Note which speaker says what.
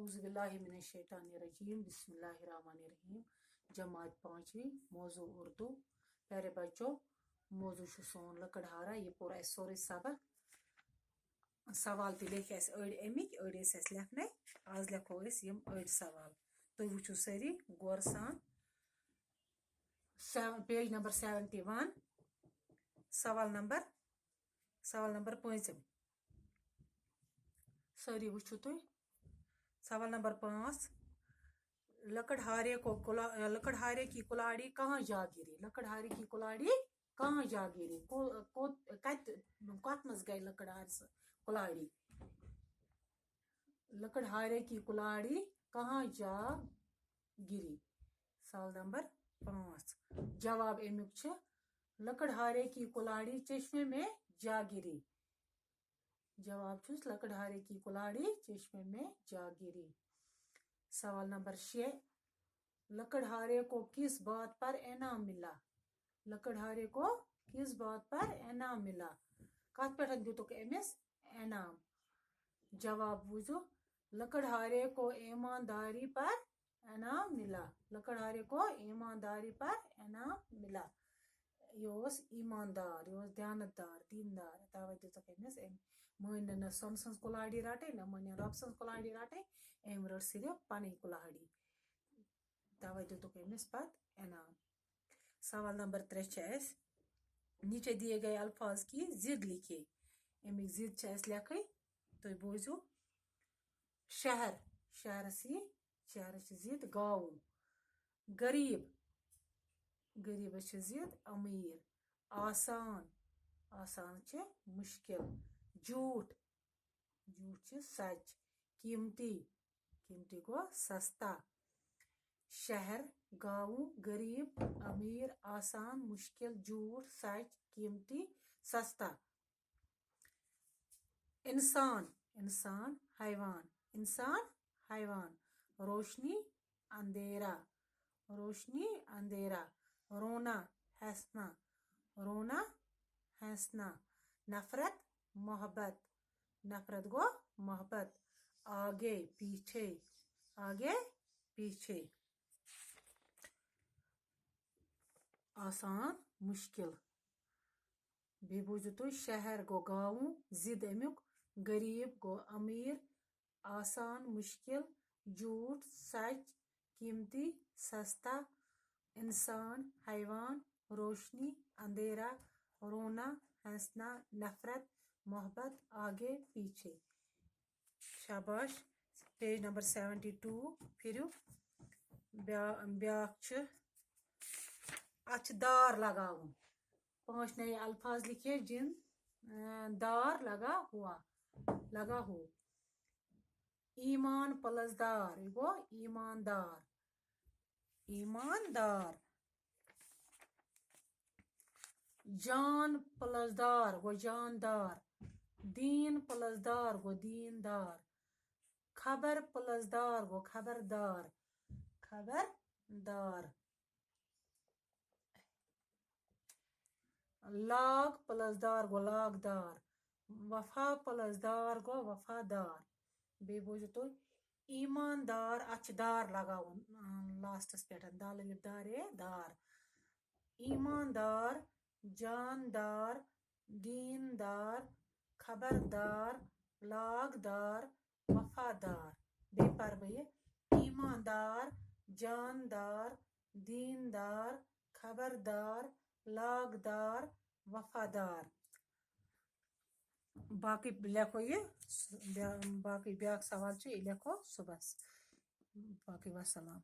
Speaker 1: अऊज़ुबिल्लाहिमिनश्शैतानिर्रजीम बिस्मिल्लाहिर्रहमानिर्रहीम। जमात 5वीं मौजू उर्दू। प्यारे बच्चों, मौजू सोन लकड़हारा। ये पूरा सोरे सबक सवाल तो लेख अड़ अमिक अड़ लेखन। आज लेखो यम अड़ सवाल। तुम वुचो सारी गौर सान। पेज नंबर 71 सवाल नंबर 5। सारी वुचो तुम सवाल नंबर 5। लकड़हारे की कुल्हाड़ी कहाँ जा गिरी। लकड़हारे की कुल्हाड़ी कहाँ जा गिरी। कत मज गई कुल्हाड़ी। लकड़हारे की कुल्हाड़ी कहाँ जा गिरी। सवाल नंबर 5 जवाब अमुक छ लकड़हारे की कुल्हाड़ी चश्मे में जा गिरी। जवाब छुस लकड़हारे की कुल्हाड़ी चश्मे में जा गिरी। सवाल नंबर 6 लकड़हारे को किस बात पर इनाम मिला। लकड़हारे को किस बात पर इनाम मिला। कत पे दितुक अमिस इनाम। जवाब बुझो लकड़हारे को ईमानदारी पर इनाम मिला। लकड़हारे को ईमानदारी पर इनाम मिला। यह ईमानदार यह दयानतदार दीनदार तवे दितुक अमिस मन न सोम सज कुल्हाड़ी रटे न मन रब सज कुल्हाड़ी रटे अम रट सिर्फ पन कुल्हाड़ी तवे दितुक अमिस पत इनाम। सवाल नंबर 3 नीचे दिए गए अल्फाज की जिद लिखिए। अमिक जिद लेख तुम बोझो शहर शहरस जिद गाँव। गरीब गरीबस जिद अमीर। आसान आसान मुश्किल। झूठ झूठ सच। कीमती कीमती गो सस्ता। शहर गाँव गरीब अमीर आसान मुश्किल झूठ सच कीमती सस्ता। इंसान इंसान हैवान इंसान हैवान। रोशनी अंधेरा रोशनी अंधेरा। रोना हंसना रोना हंसना। नफरत मोहब्बत नफरत गो मोहब्बत। आगे पीछे आगे पीछे। आसान मुश्किल। बे बूझो तुम शहर गो गाँव जिद अमुक गरीब गो अमीर आसान मुश्किल झूठ सच कीमती सस्ता इंसान हैवान रोशनी अंधेरा रोना हंसना नफरत मोहब्बत आगे पीछे। शाबाश। पेज नंबर 72 फिर ब्याख दार लगावन। 5 नए अल्फाज लिखे जिन दार लगा हुआ लगा हो। ईमान प्लस दार गो ईमानदार ईमानदार। जान प्लस दार गो जानदार। दीन प्लस दार गो दीनदार। खबर प्लस दार गो खबरदार खबरदार। लाग प्लस दार गो लागदार। वफा प्लस दार गो वफादार। बे बोझो तुम ईमानदार दार लगावन लास्टस पे दाल दारे दार। ईमानदार जानदार दीनदार खबरदार लागदार वफादार। बे पर ईमानदार जानदार दीनदार खबरदार लागदार वफादार। बाकी लेखो ये बाकी ब्याक सवाल ये लेखो सुबह। बाकी वसलाम।